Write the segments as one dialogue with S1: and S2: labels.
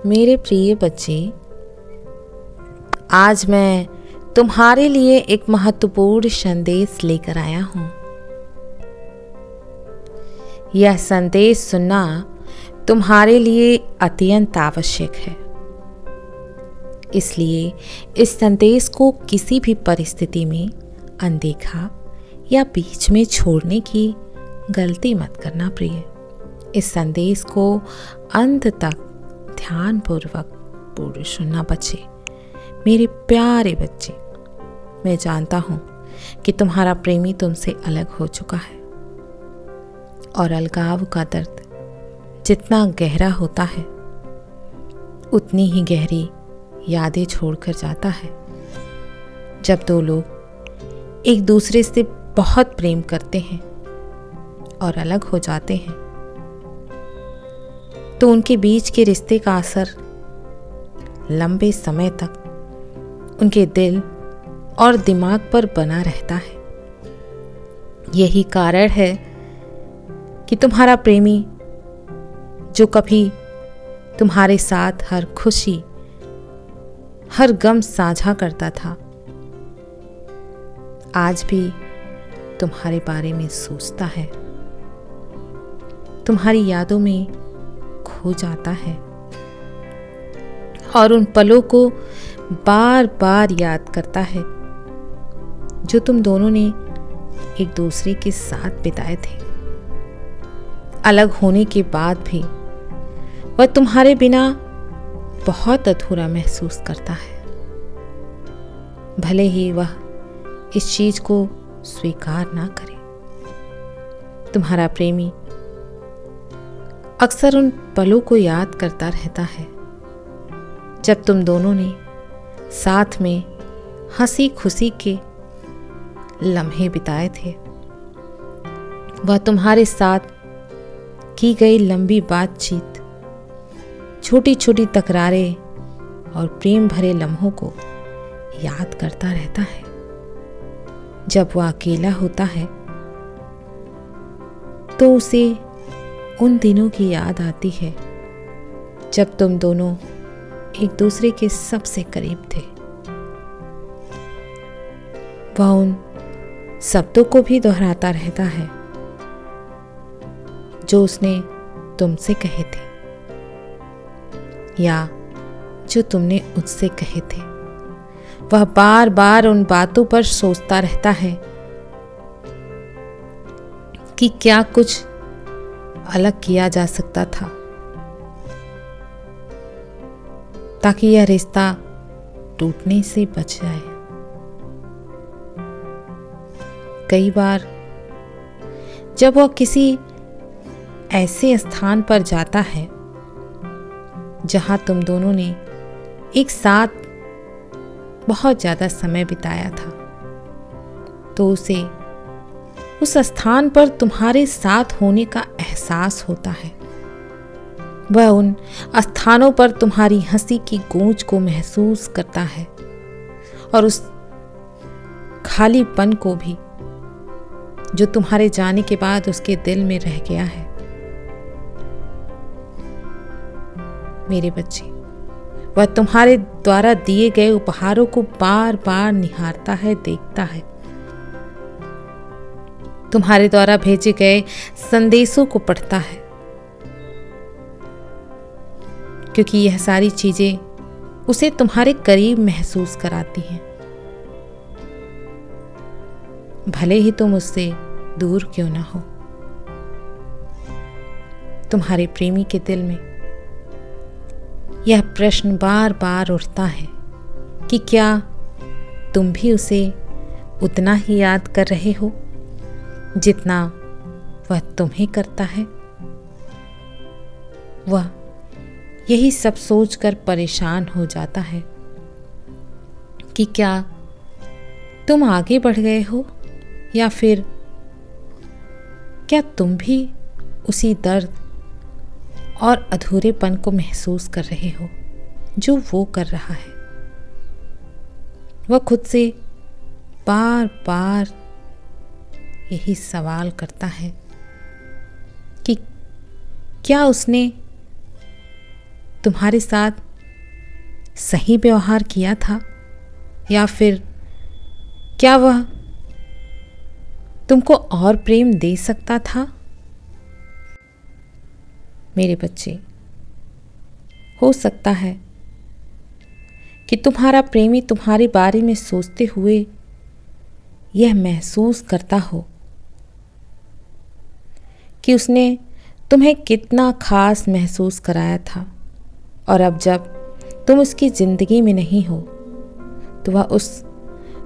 S1: मेरे प्रिय बच्चे, आज मैं तुम्हारे लिए एक महत्वपूर्ण संदेश लेकर आया हूँ। यह संदेश सुनना तुम्हारे लिए अत्यंत आवश्यक है। इसलिए इस संदेश को किसी भी परिस्थिति में अनदेखा या बीच में छोड़ने की गलती मत करना प्रिय। इस संदेश को अंत तक ध्यानपूर्वक पूर्ण सुनना बच्चे। मेरे प्यारे बच्चे, मैं जानता हूँ कि तुम्हारा प्रेमी तुमसे अलग हो चुका है और अलगाव का दर्द जितना गहरा होता है उतनी ही गहरी यादें छोड़कर जाता है। जब दो लोग एक दूसरे से बहुत प्रेम करते हैं और अलग हो जाते हैं तो उनके बीच के रिश्ते का असर लंबे समय तक उनके दिल और दिमाग पर बना रहता है। यही कारण है कि तुम्हारा प्रेमी जो कभी तुम्हारे साथ हर खुशी हर गम साझा करता था, आज भी तुम्हारे बारे में सोचता है, तुम्हारी यादों में खो जाता है और उन पलों को बार बार याद करता है जो तुम दोनों ने एक दूसरे के साथ बिताए थे। अलग होने के बाद भी वह तुम्हारे बिना बहुत अधूरा महसूस करता है, भले ही वह इस चीज को स्वीकार ना करे। तुम्हारा प्रेमी अक्सर उन पलों को याद करता रहता है जब तुम दोनों ने साथ में हंसी खुशी के लम्हे बिताए थे। वह तुम्हारे साथ की गई लंबी बातचीत, छोटी छोटी तकरारें और प्रेम भरे लम्हों को याद करता रहता है। जब वह अकेला होता है तो उसे उन दिनों की याद आती है जब तुम दोनों एक दूसरे के सबसे करीब थे। वह उन शब्दों को भी दोहराता रहता है जो उसने तुमसे कहे थे या जो तुमने उससे कहे थे। वह बार बार उन बातों पर सोचता रहता है कि क्या कुछ अलग किया जा सकता था ताकि यह रिश्ता टूटने से बच जाए। कई बार जब वह किसी ऐसे स्थान पर जाता है जहां तुम दोनों ने एक साथ बहुत ज्यादा समय बिताया था, तो उसे उस स्थान पर तुम्हारे साथ होने का एहसास होता है। वह उन स्थानों पर तुम्हारी हंसी की गूंज को महसूस करता है और उस खालीपन को भी जो तुम्हारे जाने के बाद उसके दिल में रह गया है। मेरे बच्चे, वह तुम्हारे द्वारा दिए गए उपहारों को बार बार निहारता है, देखता है। तुम्हारे द्वारा भेजे गए संदेशों को पढ़ता है, क्योंकि यह सारी चीजें उसे तुम्हारे करीब महसूस कराती हैं, भले ही तुम उससे दूर क्यों ना हो। तुम्हारे प्रेमी के दिल में यह प्रश्न बार बार उठता है कि क्या तुम भी उसे उतना ही याद कर रहे हो जितना वह तुम्हें करता है। वह यही सब सोचकर परेशान हो जाता है कि क्या तुम आगे बढ़ गए हो या फिर क्या तुम भी उसी दर्द और अधूरेपन को महसूस कर रहे हो जो वो कर रहा है। वह खुद से बार बार यही सवाल करता है कि क्या उसने तुम्हारे साथ सही व्यवहार किया था, या फिर क्या वह तुमको और प्रेम दे सकता था? मेरे बच्चे, हो सकता है कि तुम्हारा प्रेमी तुम्हारे बारे में सोचते हुए यह महसूस करता हो कि उसने तुम्हें कितना खास महसूस कराया था, और अब जब तुम उसकी ज़िंदगी में नहीं हो तो वह उस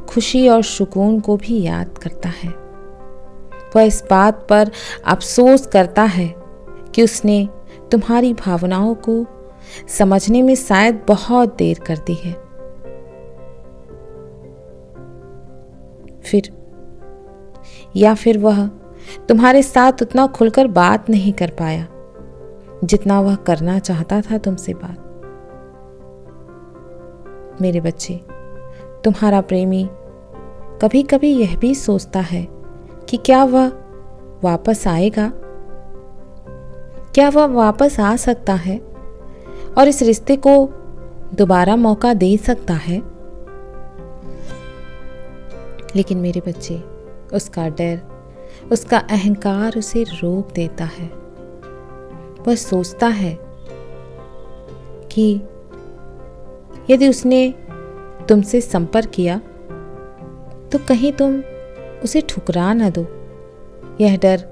S1: खुशी और सुकून को भी याद करता है। वह इस बात पर अफसोस करता है कि उसने तुम्हारी भावनाओं को समझने में शायद बहुत देर कर दी है। फिर वह तुम्हारे साथ उतना खुलकर बात नहीं कर पाया जितना वह करना चाहता था तुमसे बात। मेरे बच्चे, तुम्हारा प्रेमी कभी कभी यह भी सोचता है कि क्या वह वापस आएगा, क्या वह वापस आ सकता है और इस रिश्ते को दोबारा मौका दे सकता है। लेकिन मेरे बच्चे, उसका डर, उसका अहंकार उसे रोक देता है। वह सोचता है कि यदि उसने तुमसे संपर्क किया तो कहीं तुम उसे ठुकरा न दो। यह डर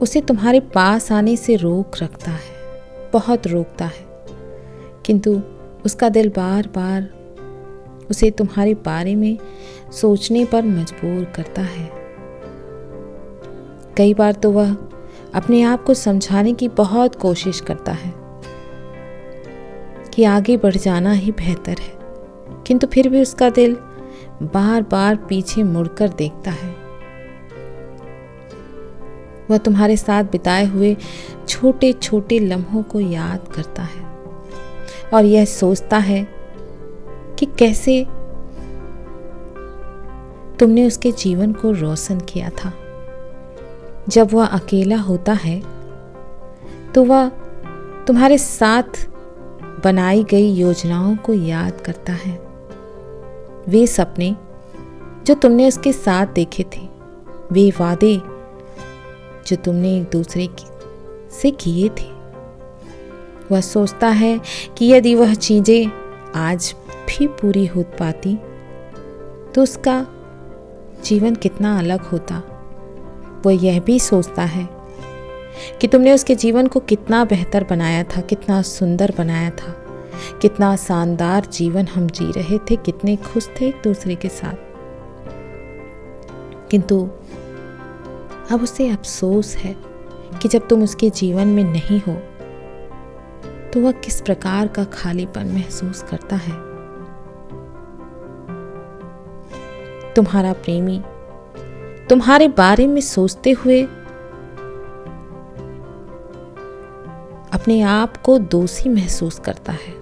S1: उसे तुम्हारे पास आने से रोक रखता है, बहुत रोकता है। किंतु उसका दिल बार बार उसे तुम्हारे बारे में सोचने पर मजबूर करता है। कई बार तो वह अपने आप को समझाने की बहुत कोशिश करता है कि आगे बढ़ जाना ही बेहतर है, किंतु फिर भी उसका दिल बार बार पीछे मुड़कर देखता है। वह तुम्हारे साथ बिताए हुए छोटे छोटे लम्हों को याद करता है और यह सोचता है कि कैसे तुमने उसके जीवन को रोशन किया था। जब वह अकेला होता है तो वह तुम्हारे साथ बनाई गई योजनाओं को याद करता है। वे सपने जो तुमने उसके साथ देखे थे, वे वादे जो तुमने एक दूसरे से किए थे। वह सोचता है कि यदि वह चीजें आज भी पूरी हो पाती तो उसका जीवन कितना अलग होता। वह यह भी सोचता है कि तुमने उसके जीवन को कितना बेहतर बनाया था, कितना सुंदर बनाया था, कितना शानदार जीवन हम जी रहे थे, कितने खुश थे एक दूसरे के साथ। किंतु अब उसे अफसोस है कि जब तुम उसके जीवन में नहीं हो तो वह किस प्रकार का खालीपन महसूस करता है। तुम्हारा प्रेमी तुम्हारे बारे में सोचते हुए अपने आप को दोषी महसूस करता है।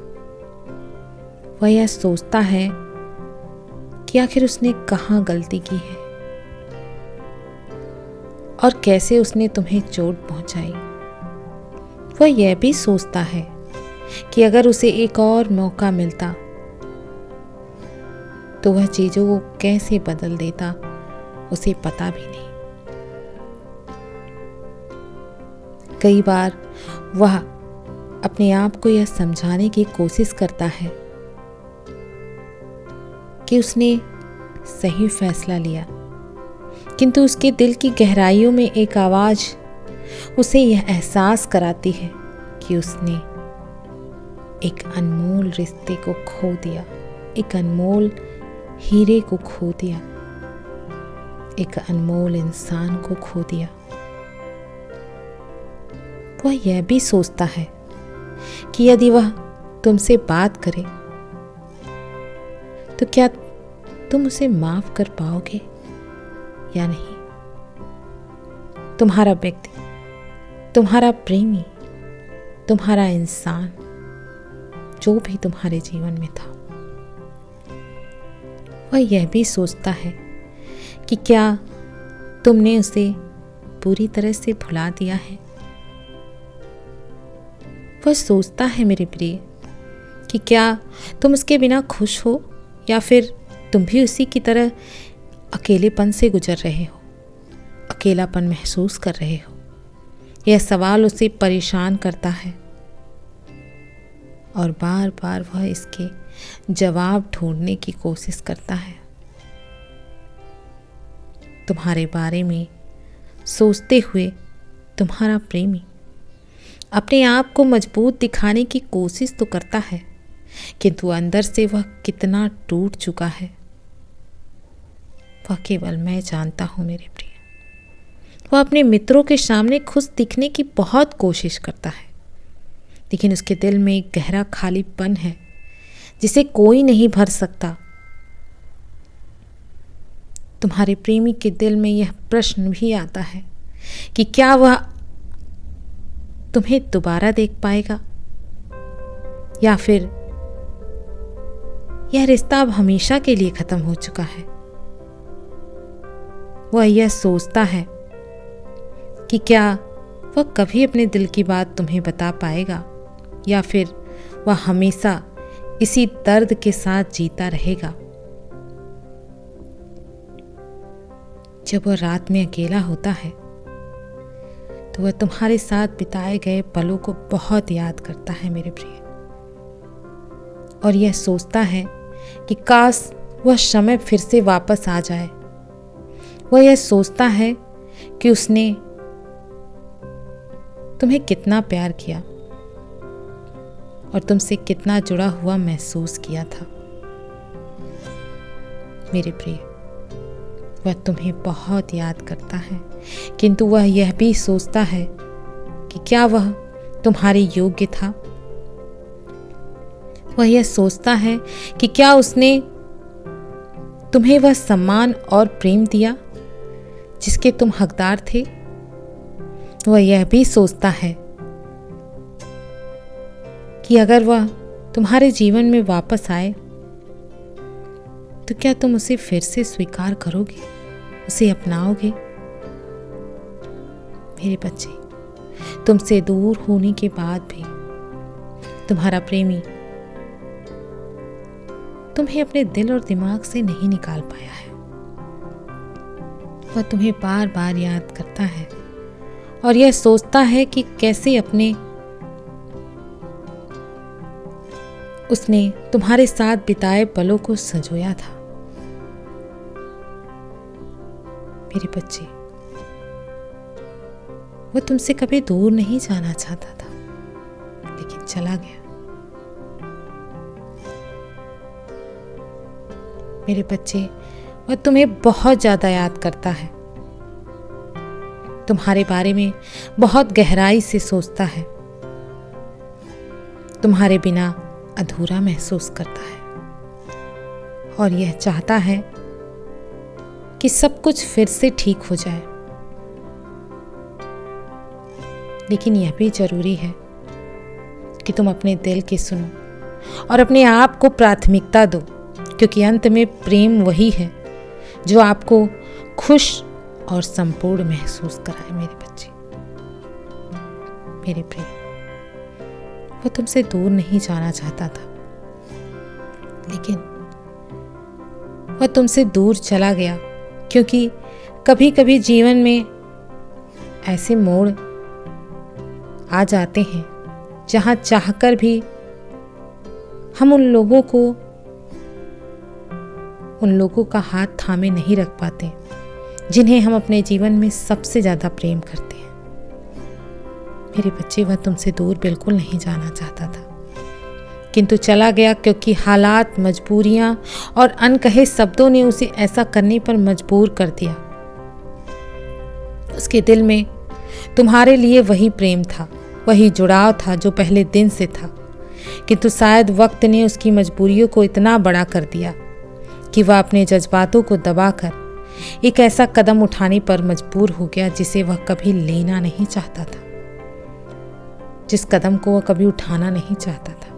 S1: वह यह सोचता है कि आखिर उसने कहाँ गलती की है और कैसे उसने तुम्हें चोट पहुंचाई। वह यह भी सोचता है कि अगर उसे एक और मौका मिलता तो वह चीजों को कैसे बदल देता, उसे पता भी नहीं। कई बार वह अपने आप को यह समझाने की कोशिश करता है कि उसने सही फैसला लिया, किंतु उसके दिल की गहराइयों में एक आवाज उसे यह एहसास कराती है कि उसने एक अनमोल रिश्ते को खो दिया, एक अनमोल हीरे को खो दिया, एक अनमोल इंसान को खो दिया। वह यह भी सोचता है कि यदि वह तुमसे बात करे तो क्या तुम उसे माफ कर पाओगे या नहीं। तुम्हारा व्यक्ति, तुम्हारा प्रेमी, तुम्हारा इंसान जो भी तुम्हारे जीवन में था, वह यह भी सोचता है कि क्या तुमने उसे पूरी तरह से भुला दिया है। वह सोचता है मेरे प्रिय कि क्या तुम उसके बिना खुश हो या फिर तुम भी उसी की तरह अकेलेपन से गुजर रहे हो, अकेलापन महसूस कर रहे हो। यह सवाल उसे परेशान करता है और बार बार वह इसके जवाब ढूंढने की कोशिश करता है। तुम्हारे बारे में सोचते हुए तुम्हारा प्रेमी अपने आप को मजबूत दिखाने की कोशिश तो करता है, किंतु अंदर से वह कितना टूट चुका है वह केवल मैं जानता हूँ मेरे प्रिय। वह अपने मित्रों के सामने खुश दिखने की बहुत कोशिश करता है, लेकिन उसके दिल में एक गहरा खालीपन है जिसे कोई नहीं भर सकता। तुम्हारे प्रेमी के दिल में यह प्रश्न भी आता है कि क्या वह तुम्हें दोबारा देख पाएगा या फिर यह रिश्ता अब हमेशा के लिए खत्म हो चुका है। वह यह सोचता है कि क्या वह कभी अपने दिल की बात तुम्हें बता पाएगा या फिर वह हमेशा इसी दर्द के साथ जीता रहेगा। जब वह रात में अकेला होता है तो वह तुम्हारे साथ बिताए गए पलों को बहुत याद करता है मेरे प्रिय, और यह सोचता है कि काश वह समय फिर से वापस आ जाए। वह यह सोचता है कि उसने तुम्हें कितना प्यार किया और तुमसे कितना जुड़ा हुआ महसूस किया था मेरे प्रिय। वह तुम्हें बहुत याद करता है, किंतु वह यह भी सोचता है कि क्या वह तुम्हारे योग्य था। वह यह सोचता है कि क्या उसने तुम्हें वह सम्मान और प्रेम दिया जिसके तुम हकदार थे। वह यह भी सोचता है कि अगर वह तुम्हारे जीवन में वापस आए तो क्या तुम उसे फिर से स्वीकार करोगे, उसे अपनाओगे। मेरे बच्चे, तुमसे दूर होने के बाद भी तुम्हारा प्रेमी तुम्हें अपने दिल और दिमाग से नहीं निकाल पाया है। वह तुम्हें बार बार याद करता है और यह सोचता है कि कैसे उसने तुम्हारे साथ बिताए पलों को संजोया था। मेरे बच्चे, वह तुमसे कभी दूर नहीं जाना चाहता था, लेकिन चला गया। मेरे बच्चे, वह तुम्हें बहुत ज्यादा याद करता है, तुम्हारे बारे में बहुत गहराई से सोचता है, तुम्हारे बिना अधूरा महसूस करता है और यह चाहता है कि सब कुछ फिर से ठीक हो जाए। लेकिन यह भी जरूरी है कि तुम अपने दिल की सुनो और अपने आप को प्राथमिकता दो, क्योंकि अंत में प्रेम वही है जो आपको खुश और संपूर्ण महसूस कराए। मेरे बच्चे, मेरे प्रिय, वह तुमसे दूर नहीं जाना चाहता था, लेकिन वह तुमसे दूर चला गया, क्योंकि कभी कभी जीवन में ऐसे मोड़ आ जाते हैं जहां चाहकर भी हम उन लोगों का हाथ थामे नहीं रख पाते जिन्हें हम अपने जीवन में सबसे ज्यादा प्रेम करते हैं। मेरे बच्चे, वह तुमसे दूर बिल्कुल नहीं जाना चाहता था, किंतु चला गया क्योंकि हालात, मजबूरियां और अनकहे शब्दों ने उसे ऐसा करने पर मजबूर कर दिया। उसके दिल में तुम्हारे लिए वही प्रेम था, वही जुड़ाव था जो पहले दिन से था, किंतु शायद वक्त ने उसकी मजबूरियों को इतना बड़ा कर दिया कि वह अपने जज्बातों को दबाकर एक ऐसा कदम उठाने पर मजबूर हो गया जिसे वह कभी लेना नहीं चाहता था, जिस कदम को वह कभी उठाना नहीं चाहता था।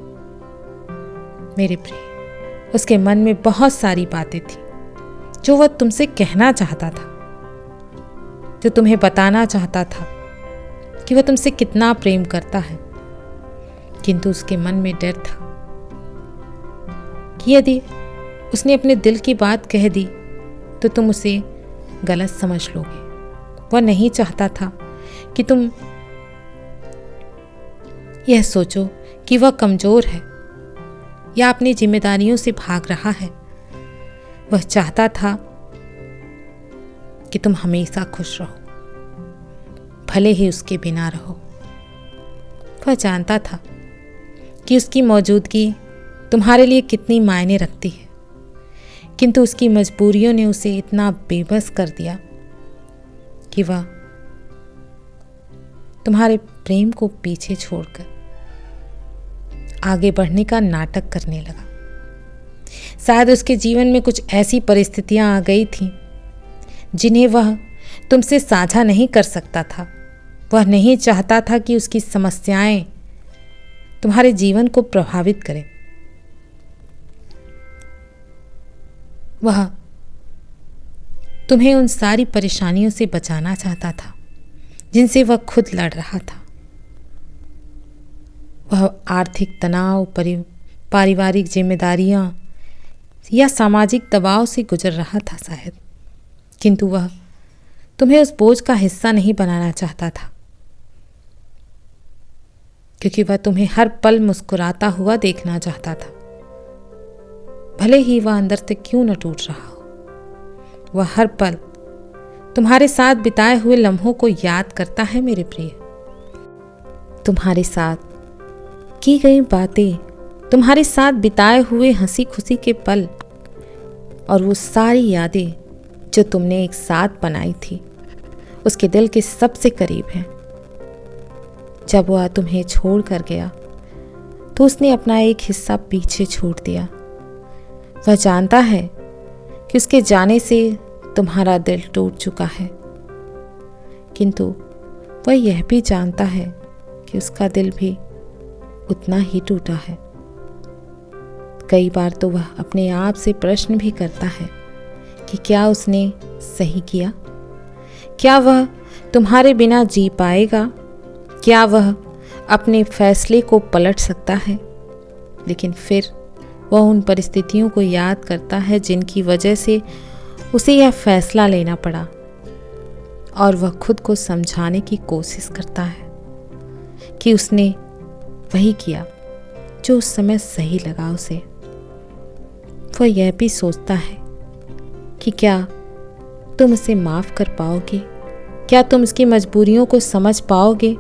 S1: मेरे प्रिय, उसके मन में बहुत सारी बातें थी जो वह तुमसे कहना चाहता था, जो तुम्हें बताना चाहता था कि वह तुमसे कितना प्रेम करता है, किंतु उसके मन में डर था कि यदि उसने अपने दिल की बात कह दी तो तुम उसे गलत समझ लोगे। वह नहीं चाहता था कि तुम यह सोचो कि वह कमजोर है या अपनी जिम्मेदारियों से भाग रहा है। वह चाहता था कि तुम हमेशा खुश रहो, भले ही उसके बिना रहो। वह जानता था कि उसकी मौजूदगी तुम्हारे लिए कितनी मायने रखती है, किंतु उसकी मजबूरियों ने उसे इतना बेबस कर दिया कि वह तुम्हारे प्रेम को पीछे छोड़कर आगे बढ़ने का नाटक करने लगा। शायद उसके जीवन में कुछ ऐसी परिस्थितियां आ गई थीं जिन्हें वह तुमसे साझा नहीं कर सकता था। वह नहीं चाहता था कि उसकी समस्याएं तुम्हारे जीवन को प्रभावित करें। वह तुम्हें उन सारी परेशानियों से बचाना चाहता था जिनसे वह खुद लड़ रहा था। वह आर्थिक तनाव, पारिवारिक जिम्मेदारियां या सामाजिक दबाव से गुजर रहा था शायद, किंतु वह तुम्हें उस बोझ का हिस्सा नहीं बनाना चाहता था, क्योंकि वह तुम्हें हर पल मुस्कुराता हुआ देखना चाहता था, भले ही वह अंदर से क्यों न टूट रहा हो। वह हर पल तुम्हारे साथ बिताए हुए लम्हों को याद करता है मेरे प्रिय। तुम्हारे साथ की गई बातें, तुम्हारे साथ बिताए हुए हंसी खुशी के पल और वो सारी यादें जो तुमने एक साथ बनाई थी, उसके दिल के सबसे करीब हैं। जब वह तुम्हें छोड़ कर गया तो उसने अपना एक हिस्सा पीछे छोड़ दिया। वह जानता है कि उसके जाने से तुम्हारा दिल टूट चुका है, किंतु वह यह भी जानता है कि उसका दिल भी उतना ही टूटा है। कई बार तो वह अपने आप से प्रश्न भी करता है कि क्या उसने सही किया, क्या वह तुम्हारे बिना जी पाएगा, क्या वह अपने फैसले को पलट सकता है। लेकिन फिर वह उन परिस्थितियों को याद करता है जिनकी वजह से उसे यह फैसला लेना पड़ा, और वह खुद को समझाने की कोशिश करता है कि उसने वही किया जो उस समय सही लगा उसे। वह यह भी सोचता है कि क्या तुम उसे माफ कर पाओगे, क्या तुम उसकी मजबूरियों को समझ पाओगे।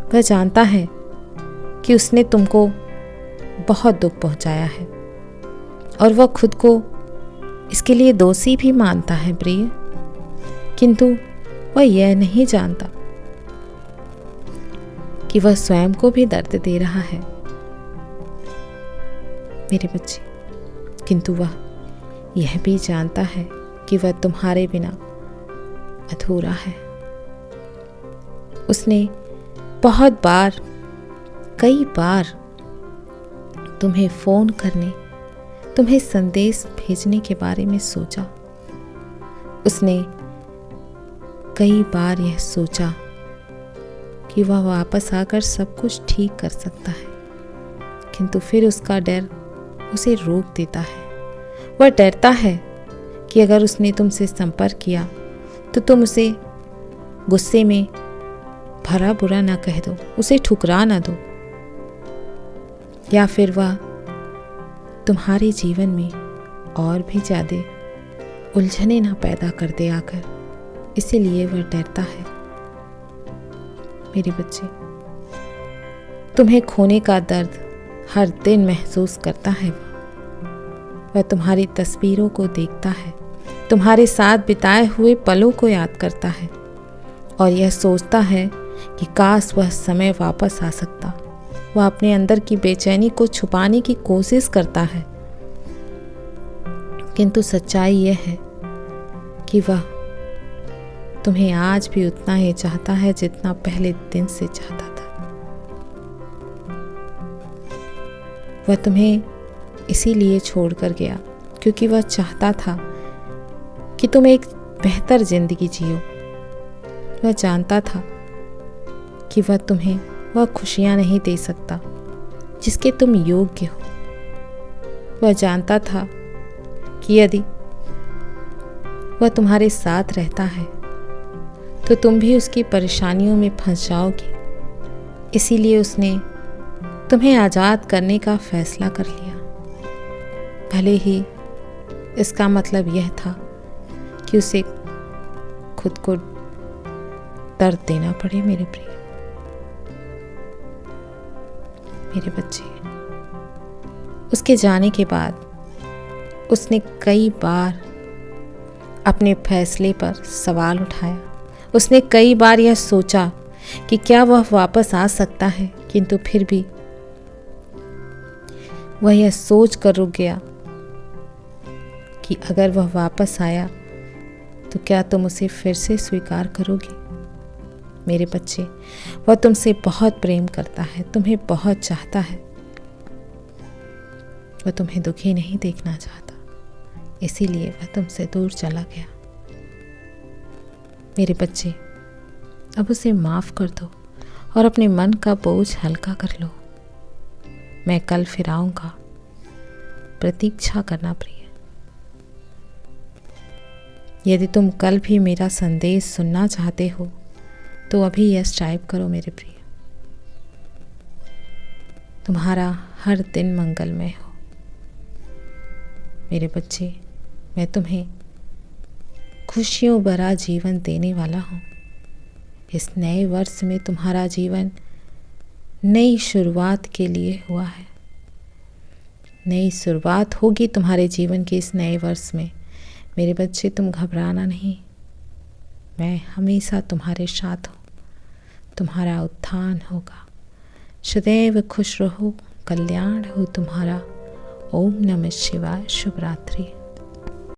S1: वह जानता है कि उसने तुमको बहुत दुख पहुंचाया है और वह खुद को इसके लिए दोषी भी मानता है प्रिय, किंतु वह यह नहीं जानता कि वह स्वयं को भी दर्द दे रहा है मेरे बच्चे। किंतु वह यह भी जानता है कि वह तुम्हारे बिना अधूरा है। उसने बहुत बार, कई बार तुम्हें फोन करने, तुम्हें संदेश भेजने के बारे में सोचा। उसने कई बार यह सोचा कि वह वापस आकर सब कुछ ठीक कर सकता है, किंतु फिर उसका डर उसे रोक देता है। वह डरता है कि अगर उसने तुमसे संपर्क किया तो तुम उसे गुस्से में भरा बुरा ना कह दो, उसे ठुकरा ना दो, या फिर वह तुम्हारे जीवन में और भी ज़्यादा उलझने ना पैदा कर दे आकर। इसीलिए वह डरता है मेरे बच्चे। तुम्हें खोने का दर्द हर दिन महसूस करता है। वह तुम्हारी तस्वीरों को देखता है, तुम्हारे साथ बिताए हुए पलों को याद करता है और यह सोचता है कि काश वह समय वापस आ सकता। वह अपने अंदर की बेचैनी को छुपाने की कोशिश करता है, किंतु सच्चाई यह है कि वह तुम्हें आज भी उतना ही चाहता है जितना पहले दिन से चाहता था। वह तुम्हें इसीलिए छोड़कर गया क्योंकि वह चाहता था कि तुम एक बेहतर जिंदगी जियो। वह जानता था कि वह तुम्हें वह खुशियाँ नहीं दे सकता जिसके तुम योग्य हो। वह जानता था कि यदि वह तुम्हारे साथ रहता है तो तुम भी उसकी परेशानियों में फंस जाओगी। इसीलिए उसने तुम्हें आज़ाद करने का फैसला कर लिया। भले ही इसका मतलब यह था कि उसे खुद को दर्द देना पड़े। मेरे प्रिय, मेरे बच्चे, उसके जाने के बाद उसने कई बार अपने फैसले पर सवाल उठाया। उसने कई बार यह सोचा कि क्या वह वापस आ सकता है, किंतु फिर भी वह यह सोच कर रुक गया कि अगर वह वापस आया तो क्या तुम उसे फिर से स्वीकार करोगे। मेरे बच्चे, वह तुमसे बहुत प्रेम करता है, तुम्हें बहुत चाहता है। वह तुम्हें दुखी नहीं देखना चाहता, इसीलिए वह तुमसे दूर चला गया। मेरे बच्चे, अब उसे माफ़ कर दो और अपने मन का बोझ हल्का कर लो। मैं कल फिर आऊँगा, प्रतीक्षा करना प्रिय। यदि तुम कल भी मेरा संदेश सुनना चाहते हो तो अभी यस टाइप करो मेरे प्रिय। तुम्हारा हर दिन मंगलमय हो। मेरे बच्चे, मैं तुम्हें खुशियों भरा जीवन देने वाला हूँ। इस नए वर्ष में तुम्हारा जीवन नई शुरुआत के लिए हुआ है। नई शुरुआत होगी तुम्हारे जीवन के इस नए वर्ष में। मेरे बच्चे, तुम घबराना नहीं, मैं हमेशा तुम्हारे साथ हूँ। तुम्हारा उत्थान होगा। सदैव खुश रहो, कल्याण हो तुम्हारा। ओम नमः शिवाय। शुभ रात्रि।